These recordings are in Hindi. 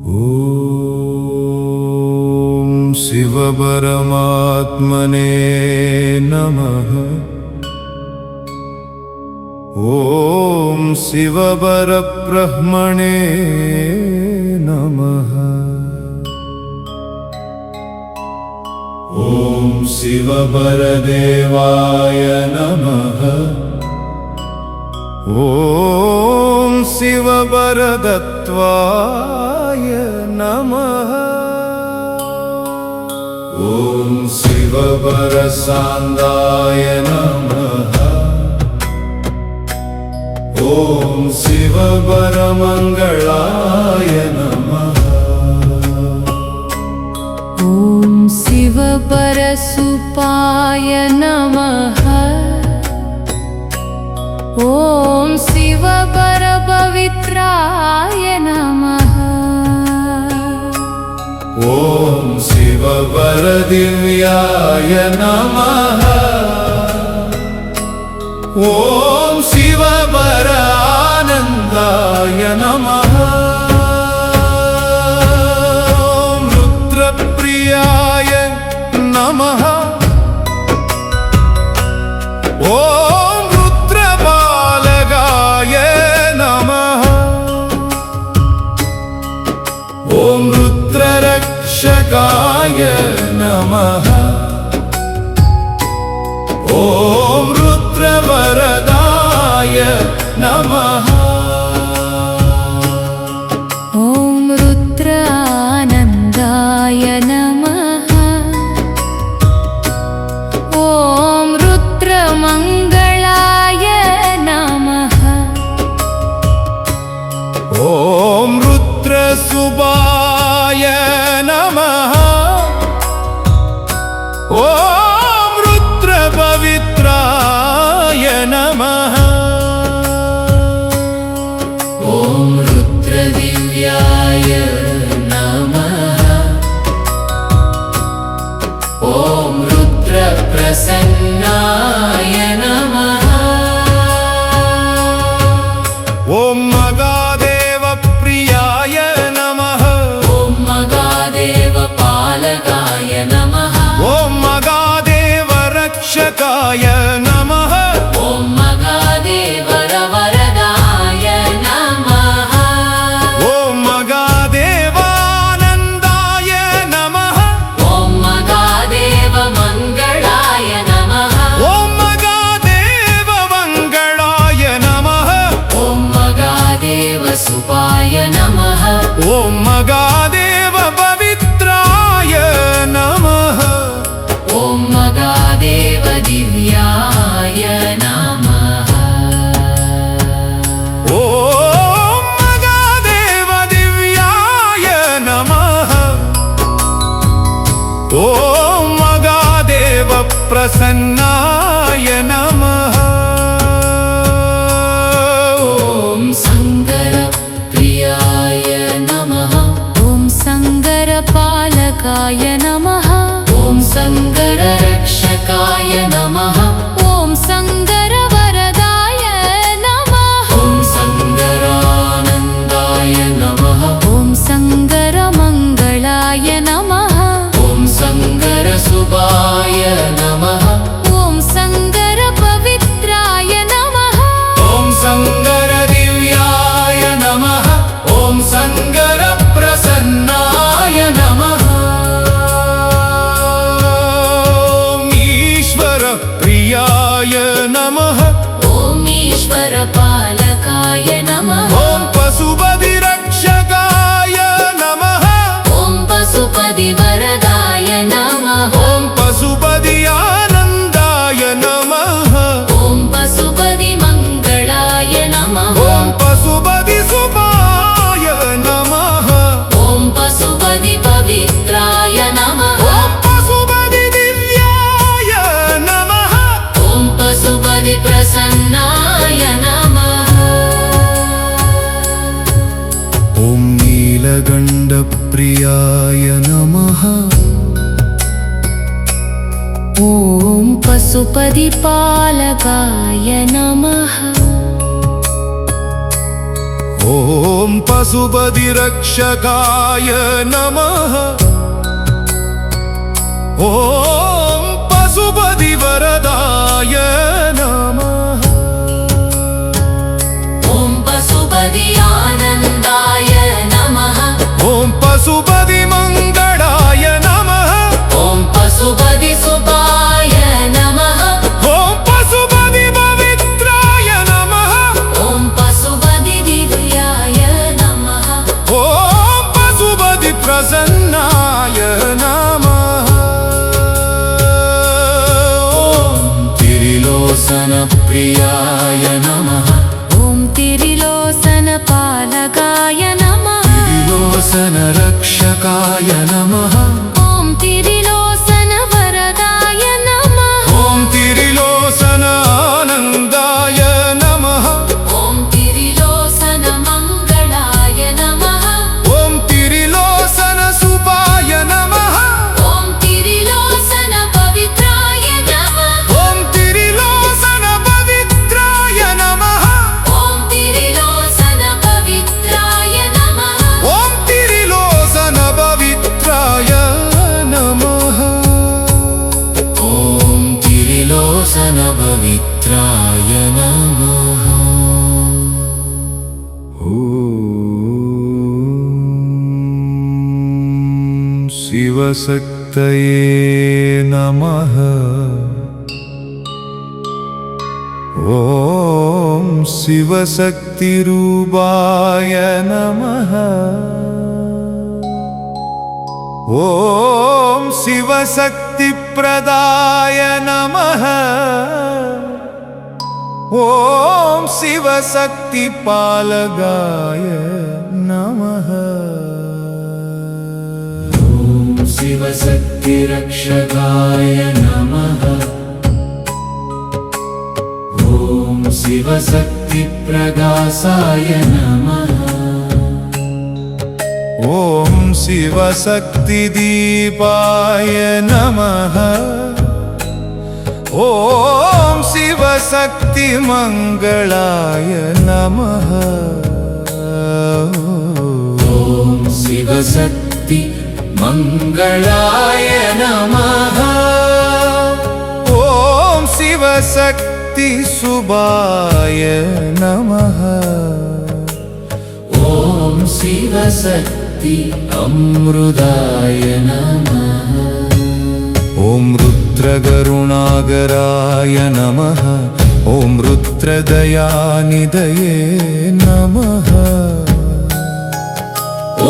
ॐ शिवपरमात्मने नमः। ॐ शिवपरब्रह्मणे नमः। ॐ शिवपरदेवाय नमः। ॐ शिवपरतत्त्वाय नमः। ॐ शिवपरशान्ताय नमः। ॐ शिवपरमङ्गलाय नमः। ॐ शिवपरशुपाय नमः। ॐ शिवपरपवित्राय नमः। ॐ शिवपरदिव्याय नमः। ॐ शिवपरानन्दाय नमः। ॐ रुद्रप्रियाय नमः। ॐ रुद्रबालकाय नमः। ॐ रुद्ररक्षकाय नमः। ॐ रुद्रवरदाय नमः। ॐ रुद्रानन्दाय नमः। ॐ रुद्रमङ्गलाय नमः। ॐ रुद्रशुभाय नमः। ॐ रुद्रपवित्राय नमः। ॐ रुद्रदिव्याय नमः। ॐ रुद्रप्रसन्नाय नमः। ॐ मगादेवप्रियाय नमः। ॐ मगादेवपालकाय नमः। ॐ मगादेवरक्षकाय नमः। ॐ मगादेवरवरदाय नमः। ॐ मगादेवानन्दाय नमः। ॐ मगादेवमङ्गलाय नमः। ॐ मगादेवमङ्गलाय नमः। ॐ मगादेवसुपाय नमः। ॐ मगादेवपवित्राय नमः। ॐ मगादेवदिव्याय नमः। ॐ मगादेवदिव्याय नमः। ॐ मगादेवप्रसन्नाय नमः। ॐ शङ्करप्रियाय नमः। ॐ शङ्करपालकाय नमः। ॐ शङ्कररक्षकाय नमः। ॐ शङ्करवरदाय नमः। ॐ शङ्करानन्दाय नमः। ॐ शङ्करमङ्गलाय नमः। ॐ शङ्करशुभाय नमः। ॐ शङ्करपवित्राय नमः। ॐ शङ्करदिव्याय नमः। ॐ शङ्करप्रसन्नाय नमः। ॐ ईश्वरप्रियाय नमः। ॐ ईश्वरपालकाय नमः। ॐ पशुपतिरक्षकाय नमः। ॐ पशुपतिवरदाय नमः। ॐ पशुपतिआनन्दाय नमः। ॐ पशुपतिमङ्गलाय नमः। ॐ पशुपतिशुभाय नमः। ॐ पशुपतिपवित्राय नमः। ॐ पशुपतिदिव्याय नमः। ॐ पशुपतिप्रसन्नाय नमः। ॐ नीलकण्ठप्रियाय नमः। ॐ पशुपतिपालकाय नमः। ॐ पशुपतिरक्षकाय नमः ॐ पशुपतिवरदाय नमः ॐ पशुपति आनन्दाय नमः ॐ पशुपतिमङ्गलाय नमः ॐ पशुपति सुताय नमः ॐ पशुपतिपवित्राय नमः ॐ पशुपति दिव्याय नमः ॐ पशुपतिप्रसन्नाय नमः ॐ त्रिलोचनप्रियाय नमः ॐ त्रिलोचनपालकाय नमः त्रिलोचनरक्षकाय नमः ॐ त्रिलोचनवरदाय नमः ॐ त्रिलोचनानन्दाय नमः ॐ त्रिलोचनमङ्गलाय नमः ॐ त्रिलोचनसुपाय नमः ॐ त्रिलोचनपवित्राय नमः ॐ त्रिलोचनपवित्राय नमः ॐ त्रिलोचनपवित्राय नमः ॐ त्रिलोचनपवित्राय नमः ॐ त्रिलोचनपवित्राय नमः ॐ शिवशक्तये नमः ॐ शिवशक्तिरूपाय नमः ॐ शिवशक्तिप्रदाय नमः ॐ शिवशक्तिपालकाय नमः ॐ शिवशक्तिरक्षकाय नमः ॐ शिवशक्तिप्रकाशाय नमः ॐ शिवशक्तिदीपाय नमः ॐ शिवशक्तिमङ्गलाय नमः ॐ शिवशक्तिमङ्गलाय नमः ॐ शिवशक्तिशुभाय नमः ॐ शिवशक्ति अमृताय नमः ॐ रुद्रकरुणाकराय नमः ॐ रुद्रदयानिधये नमः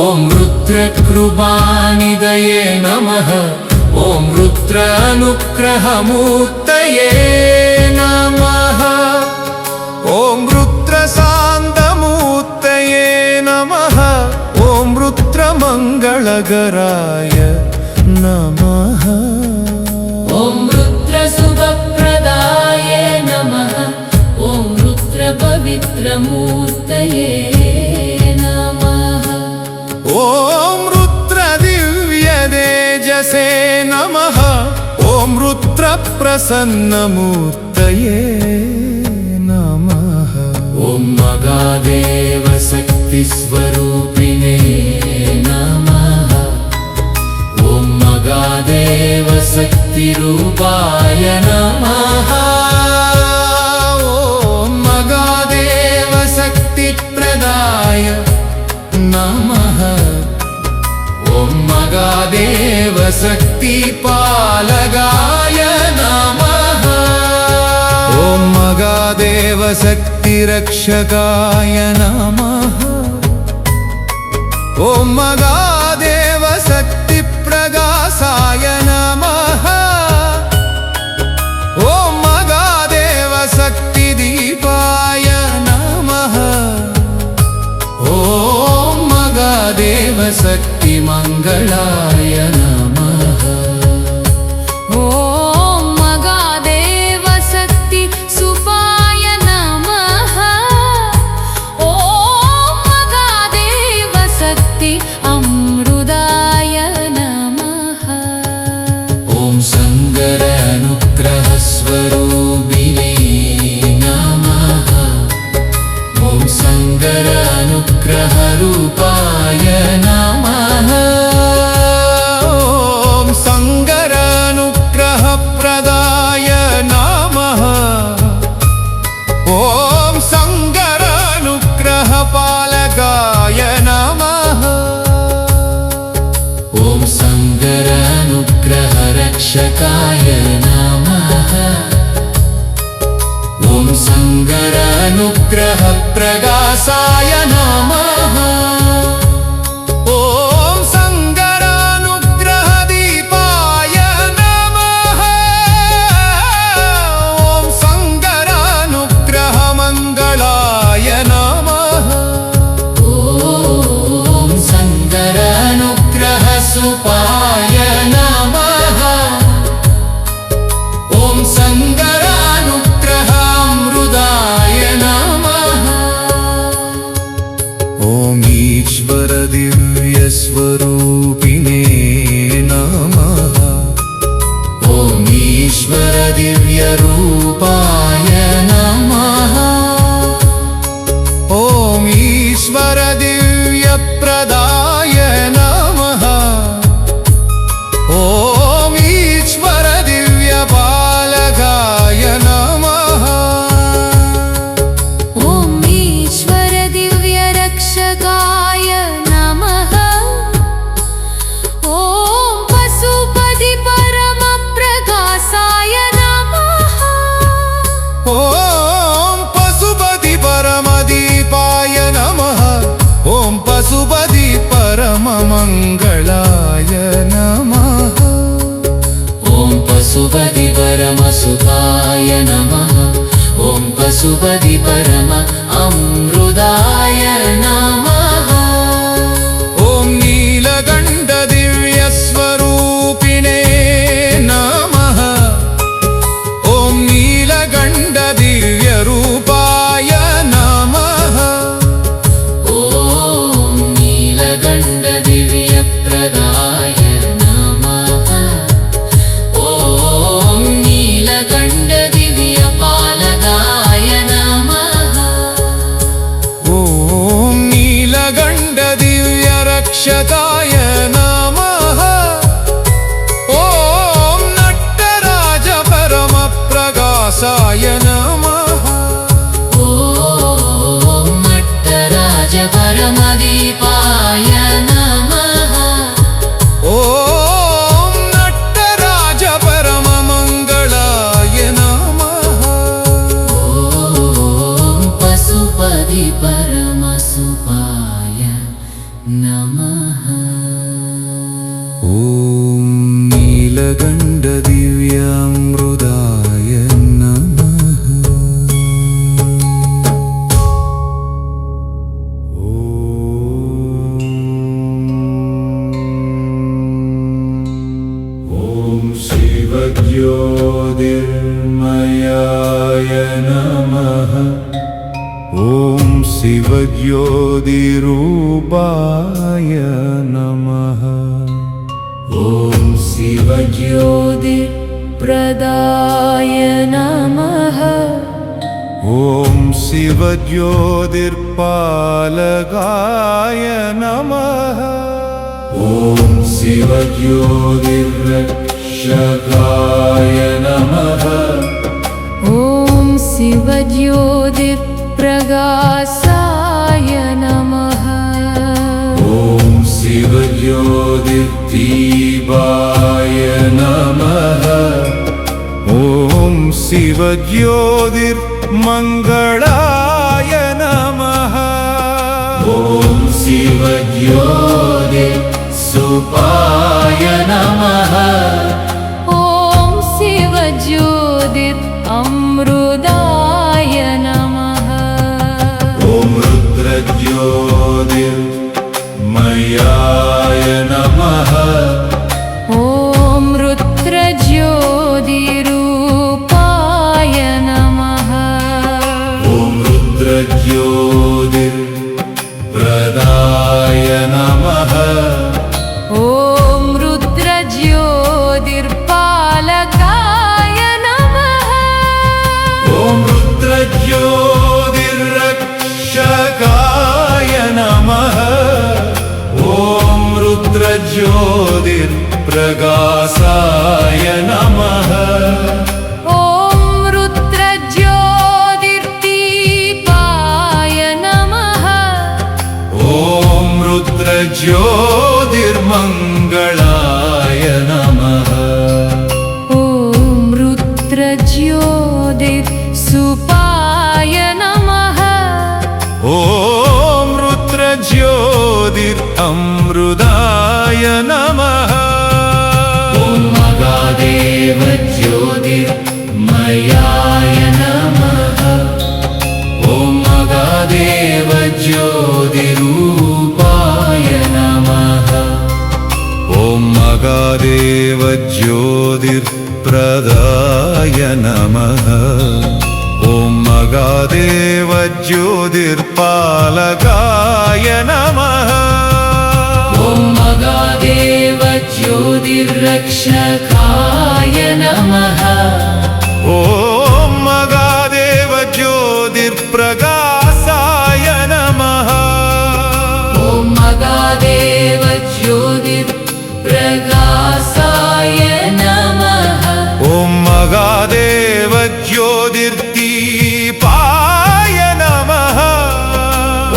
ॐ रुद्रकृपानिधये नमः ॐ रुद्रानुग्रहमूर्तये नमः ॐ रुद्रशान्तमूर्तये नमः ॐ रुद्रमङ्गलकराय नमः ॐ रुद्रशुभप्रदाय नमः ॐ रुद्रपवित्रमूर्तये नमः ॐ रुद्रदिव्यतेजसे नमः ॐ रुद्रप्रसन्नमूर्तये नमः ॐ मगादेवशक्तिस्वरूपिणे नमः ॐ मगादेवशक्तिरूपाय नमः ॐ मगादेवशक्तिप्रदाय नमः ॐ मगादेवशक्तिपालकाय नमः ॐ मगादेवशक्तिरक्षकाय नमः ॐ मगादेवशक्तिप्रकाशाय नमः ॐ मगादेवशक्तिदीपाय नमः ॐ मगादेवशक्तिमङ्गलाय नमः ॐ मगादेवशक्ति सुपाय नमः ॐ मगादेवशक्ति अमृताय नमः ॐ शङ्कर अनुग्रहस्वरूपिणे नमः ॐ शङ्कर रक्षकाय नमः ॐ सङ्गरानुग्रहप्रगासाय नमः ॐ सङ्गरानुग्रहदीपाय नमः ॐ सङ्गरानुग्रहमङ्गलाय नमः ॐ सङ्गरानुग्रहसुपाय नमः ॐ सङ्गरानुग्रहामृदाय नमः ॐ ईश्वरदिव्यस्वरूपिणे नमः ॐ ईश्वरदिव्यरूपाय नमः ॐ ईश्वरदिव्यप्रदाय नमः ॐ ईश्वरदिव्यपालकाय नमः ॐ ईश्वरदिव्यरक्षकाय नमः ॐ पशुपतिपरमप्रकाशाय नमः ॐ पशुपतिपरमदीपाय नमः ॐ पशुपतिपरममङ्गलाय नमः ॐ पशुपतिपरमसुखाय नमः ॐ पशुपतिपरम अमृताय नमः ॐ नीलकण्ठदिव्यस्वरूपिणे नमः ॐ नीलकण्ठदिव्यरूपाय नमः ॐ नीलकण्ठदिव्यप्रदाय नमः ॐ नीलकण्ठदिव्यपालकाय नमः ॐ नीलकण्ठदिव्यरक्षकाय नमः ॐ नटराजपरमप्रकाशाय नमः ॐ नटराजपरमदीपाय नमः ॐ नटराजपरममङ्गलाय नमः ॐ पशुपतिपरमसुपाय नमः ॐ नीलकण्ठदिव्यामृताय नमः ॐ शिवज्योतिर्मयाय नमः ॐ शिवज्योतिरूपाय नमः ॐ शिवज्योतिप्रदाय नमः ॐ शिवज्योतिर्पालकाय नमः ॐ शिवज्योतिर्रक्षकाय नमः ॐ शिवज्योतिप्रकाशाय नमः ॐ शिवज्योतिर्दीपाय नमः ॐ शिवज्योतिर्मङ्गलाय नमः ॐ शिवज्योतिर्सुपाय नमः ॐ शिवज्योतिरमृताय नमः ॐ रुद्रज्योतिर्मयाय नमः ॐ रुद्रज्योतिरूपाय नमः ॐ रुद्रज्योतिर्प्रदाय नमः ॐ रुद्रज्योतिर्पालकाय नमः ॐ रुद्रज्योतिर्रक्षकाय नमः ॐ रुद्रज्योतिर्प्रकाशाय नमः ॐ रुद्रज्योतिर्दीपाय नमः ॐ रुद्रज्योतिर्मङ्गलाय नमः अमृताय नमः ॐ महादेव ज्योतिर्मयाय नमः ॐ महादेव ज्योतिरूपाय नमः ॐ महादेव ज्योतिर्प्रदाय नमः ॐ महादेव ज्योतिर्पालकाय नमः ॐ महादेव ज्योतिर्रक्षकाय नमः ॐ महादेव ज्योतिर्प्रकाशाय नमः ॐ महादेव ज्योतिर्प्रकाशाय नमः ॐ महादेव ज्योतिर्दीपाय नमः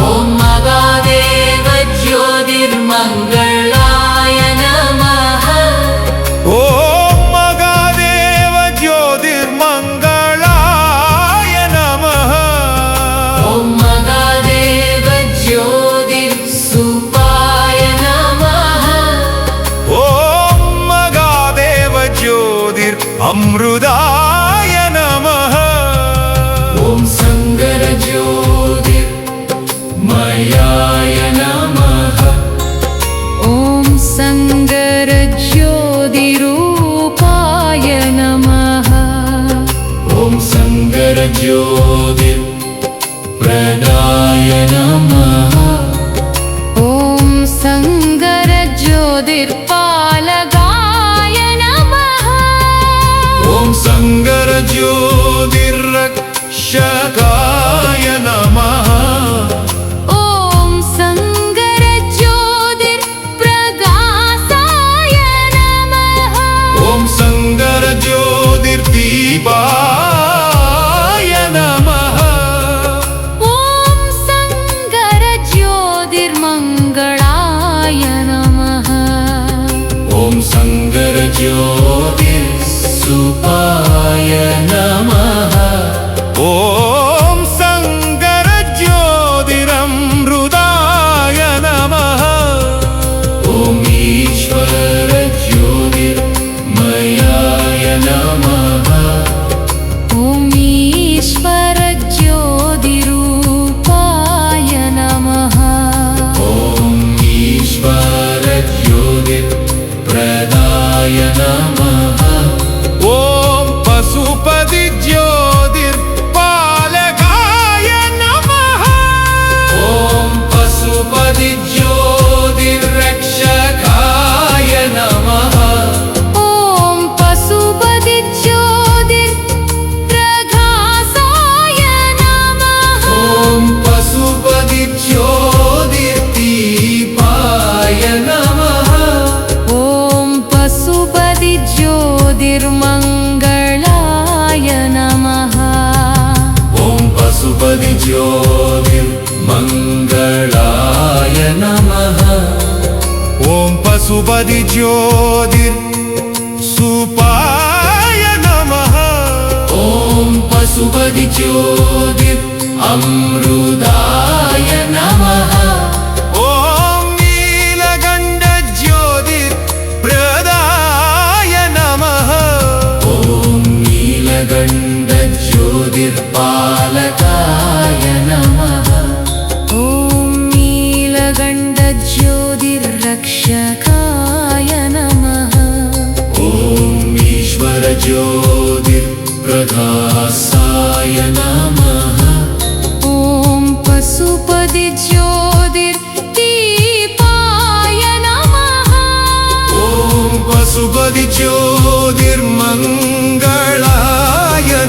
ॐ महादेव ज्योतिर्मङ्गलाय नमः ॐ महादेव ज्योतिर्मङ्गलाय नमः ॐ महादेव ज्योतिर्सुपाय नमः ॐ महादेव ज्योतिरमृताय नमः ॐ शङ्कर ज्योतिर्मयाय नमः ॐ सङ्गर ज्योतिरूपाय नमः ॐ शङ्कर ज्योतिर्प्रदाय नमः ॐ सङ्गर ज्योतिर्पालकाय नमः ॐ शङ्कर ज्योतिर्रक्षकाय नमः ॐ सङ्गर ज्योतिर्प्रकाशाय नमः ॐ शङ्कर ज्योतिर्दीपाय नमः ॐ सङ्गर ज्योतिर्मङ्गलाय नमः ॐ शङ्कर ज्योतिर्सुपाय नमः ॐ शङ्कर ज्योतिरमृताय नमः ॐ ईश्वर ज्योतिर्मयाय नमः ॐ ईश्वर ज्योतिरूपाय नमः ॐ ईश्वर ज्योतिर्प्रदाय नमः ॐ पशुपति ज्योतिर्पालकाय नमः ॐ पशुपति ज्योतिर्रक्षकाय नमः ॐ पशुपति ज्योतिर्प्रकाशाय नमः ॐ पशुपति ज्योतिर्दीपाय नमः ॐ पशुपति ज्योतिर्मङ्गलाय नमः ॐ पशुपति ज्योतिर्मङ्गलाय नमः ॐ पशुपति ज्योतिर्सुपाय नमः ॐ पशुपति ज्योतिरमृताय नमः ॐ नीलकण्ठ ज्योतिर्प्रदाय नमः ॐ नीलकण्ठ ज्योतिर्पालकाय नमः ॐ नीलकण्ठ ज्योतिर्रक्षकाय नमः ॐ ईश्वर ज्योतिर्प्रकाशाय नमः ॐ पशुपति ज्योतिर्दीपाय नमः ॐ पशुपति ज्योतिर्मङ्गलाय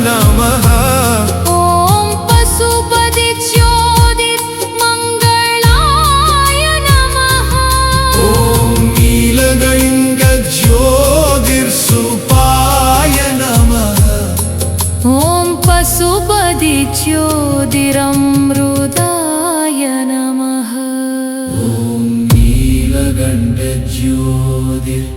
नमः ॐ पशुपति ज्योतिर्मङ्गलाय नमः ॐ नीलकण्ठ ज्योतिर्सुपाय नमः ॐ पशुपति ज्योतिरमृताय नमः ॐ नीलकण्ठ ज्योतिर्